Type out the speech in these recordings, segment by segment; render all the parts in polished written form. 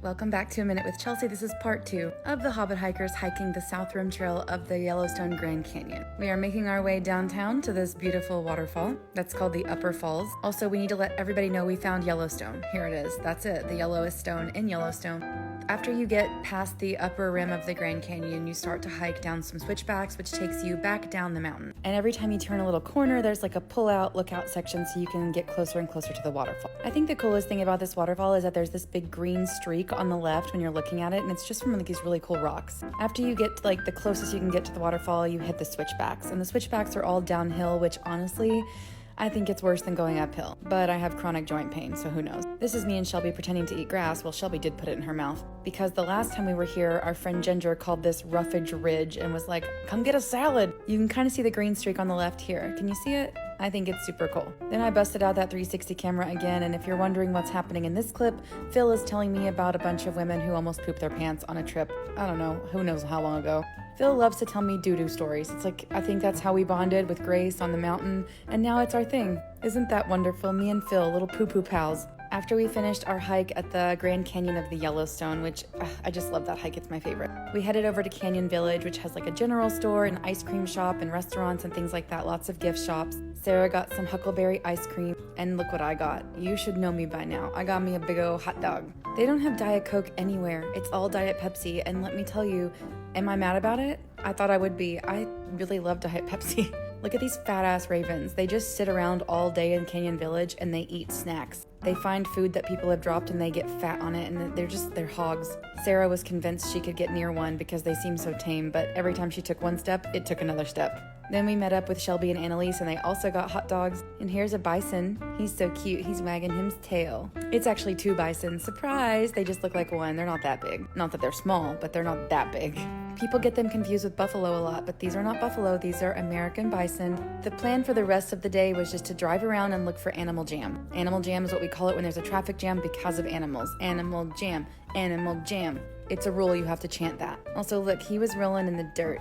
Welcome back to A Minute with Chelsea. This is part 2 of the Hobbit hikers hiking the South Rim Trail of the Yellowstone Grand Canyon. We are making our way downtown to this beautiful waterfall that's called the Upper Falls. Also, we need to let everybody know we found Yellowstone. Here it is. That's it, the yellowest stone in Yellowstone. After you get past the upper rim of the Grand Canyon, you start to hike down some switchbacks, which takes you back down the mountain. And every time you turn a little corner, there's like a pull-out lookout section so you can get closer and closer to the waterfall. I think the coolest thing about this waterfall is that there's this big green streak on the left when you're looking at it, and it's just from like these really cool rocks. After you get to, like the closest you can get to the waterfall, you hit the switchbacks. And the switchbacks are all downhill, which honestly, I think it's worse than going uphill, but I have chronic joint pain, so who knows. This is me and Shelby pretending to eat grass. Well, Shelby did put it in her mouth, because the last time we were here, our friend Ginger called this Roughage Ridge and was like, come get a salad. You can kind of see the green streak on the left here. Can you see it? I think it's super cool. Then I busted out that 360 camera again, and if you're wondering what's happening in this clip, Phil is telling me about a bunch of women who almost pooped their pants on a trip. I don't know, who knows how long ago. Phil loves to tell me doo-doo stories. It's like, I think that's how we bonded with Grace on the mountain, and now it's our thing. Isn't that wonderful? Me and Phil, little poo-poo pals. After we finished our hike at the Grand Canyon of the Yellowstone, which I just love that hike, it's my favorite. We headed over to Canyon Village, which has like a general store, an ice cream shop, and restaurants and things like that, lots of gift shops. Sarah got some huckleberry ice cream, and look what I got. You should know me by now. I got me a big old hot dog. They don't have Diet Coke anywhere. It's all Diet Pepsi, and let me tell you, am I mad about it? I thought I would be. I really love Diet Pepsi. Look at these fat-ass ravens. They just sit around all day in Canyon Village and they eat snacks. They find food that people have dropped and they get fat on it, and they're hogs. Sarah was convinced she could get near one because they seem so tame, but every time she took one step, it took another step. Then we met up with Shelby and Annalise, and they also got hot dogs. And here's a bison. He's so cute. He's wagging his tail. It's actually 2 bison. Surprise! They just look like one. They're not that big. Not that they're small, but they're not that big. People get them confused with buffalo a lot, but these are not buffalo. These are American bison. The plan for the rest of the day was just to drive around and look for animal jam. Animal jam is what we call it when there's a traffic jam because of animals. Animal jam. Animal jam. It's a rule, you have to chant that. Also, look, he was rolling in the dirt.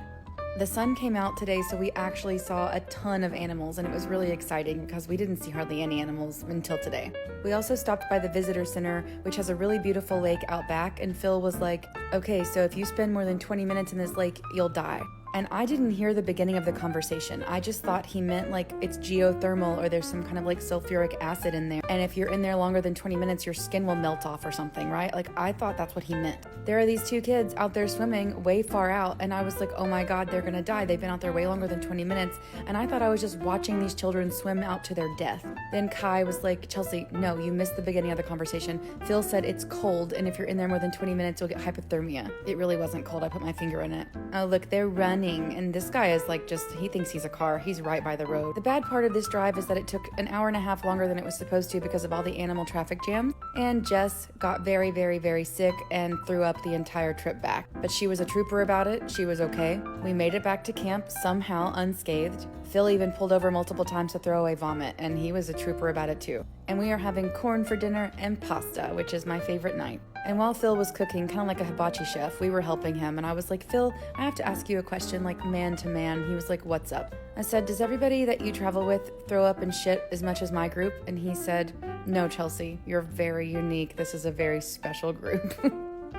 The sun came out today, so we actually saw a ton of animals, and it was really exciting because we didn't see hardly any animals until today. We also stopped by the visitor center, which has a really beautiful lake out back, and Phil was like, okay, so if you spend more than 20 minutes in this lake, you'll die. And I didn't hear the beginning of the conversation. I just thought he meant like it's geothermal or there's some kind of like sulfuric acid in there. And if you're in there longer than 20 minutes, your skin will melt off or something, right? Like I thought that's what he meant. There are these 2 kids out there swimming way far out. And I was like, oh my God, they're gonna die. They've been out there way longer than 20 minutes. And I thought I was just watching these children swim out to their death. Then Kai was like, Chelsea, no, you missed the beginning of the conversation. Phil said it's cold. And if you're in there more than 20 minutes, you'll get hypothermia. It really wasn't cold. I put my finger in it. Oh, look, they're running. And this guy is like he thinks he's a car. He's right by the road. The bad part of this drive is that it took an hour and a half longer than it was supposed to because of all the animal traffic jams. And Jess got very, very, very sick and threw up the entire trip back. But she was a trooper about it. She was okay. We made it back to camp somehow unscathed. Phil even pulled over multiple times to throw away vomit, and he was a trooper about it too. And we are having corn for dinner and pasta, which is my favorite night. And while Phil was cooking, kind of like a hibachi chef, we were helping him. And I was like, Phil, I have to ask you a question, like man to man. He was like, what's up? I said, does everybody that you travel with throw up and shit as much as my group? And he said, no, Chelsea, you're very unique. This is a very special group.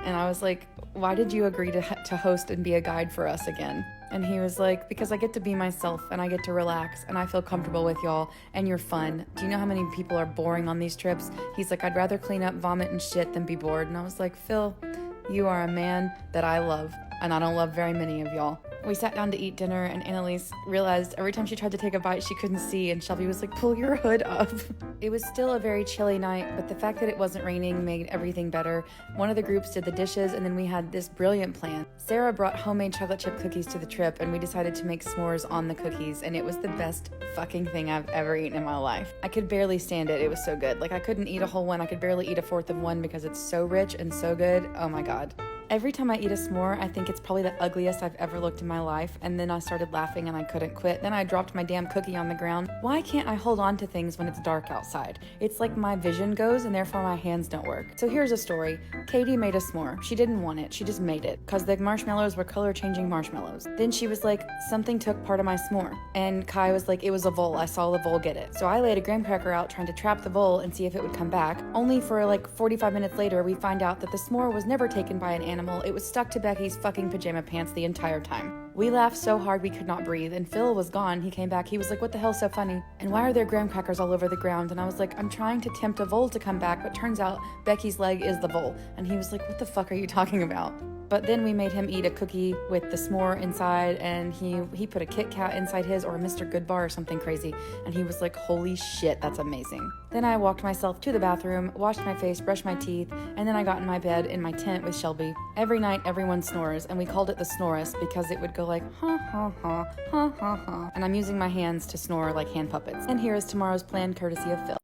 And I was like, why did you agree to host and be a guide for us again? And he was like, because I get to be myself and I get to relax and I feel comfortable with y'all and you're fun. Do you know how many people are boring on these trips? He's like, I'd rather clean up vomit and shit than be bored. And I was like, Phil, you are a man that I love, and I don't love very many of y'all. We sat down to eat dinner, and Annalise realized every time she tried to take a bite, she couldn't see, and Shelby was like, pull your hood up. It was still a very chilly night, but the fact that it wasn't raining made everything better. One of the groups did the dishes, and then we had this brilliant plan. Sarah brought homemade chocolate chip cookies to the trip, and we decided to make s'mores on the cookies, and it was the best fucking thing I've ever eaten in my life. I could barely stand it. It was so good. Like, I couldn't eat a whole one. I could barely eat a fourth of one because it's so rich and so good. Oh my God. Every time I eat a s'more, I think it's probably the ugliest I've ever looked in my life, and then I started laughing and I couldn't quit. Then I dropped my damn cookie on the ground. Why can't I hold on to things when it's dark outside? It's like my vision goes and therefore my hands don't work. So here's a story. Katie made a s'more. She didn't want it, she just made it, because the marshmallows were color-changing marshmallows. Then she was like, something took part of my s'more. And Kai was like, it was a vole, I saw the vole get it. So I laid a graham cracker out trying to trap the vole and see if it would come back. Only for like 45 minutes later, we find out that the s'more was never taken by an animal. It was stuck to Becky's fucking pajama pants the entire time. We laughed so hard we could not breathe, and Phil was gone. He came back. He was like, what the hell's so funny? And why are there graham crackers all over the ground? And I was like, I'm trying to tempt a vole to come back, but turns out Becky's leg is the vole. And he was like, what the fuck are you talking about? But then we made him eat a cookie with the s'more inside, and he put a Kit Kat inside his, or a Mr. Goodbar or something crazy, and he was like, holy shit, that's amazing. Then I walked myself to the bathroom, washed my face, brushed my teeth, and then I got in my bed in my tent with Shelby. Every night everyone snores, and we called it the Snorus because it would go like, ha ha ha, ha ha ha, and I'm using my hands to snore like hand puppets. And here is tomorrow's plan courtesy of Phil.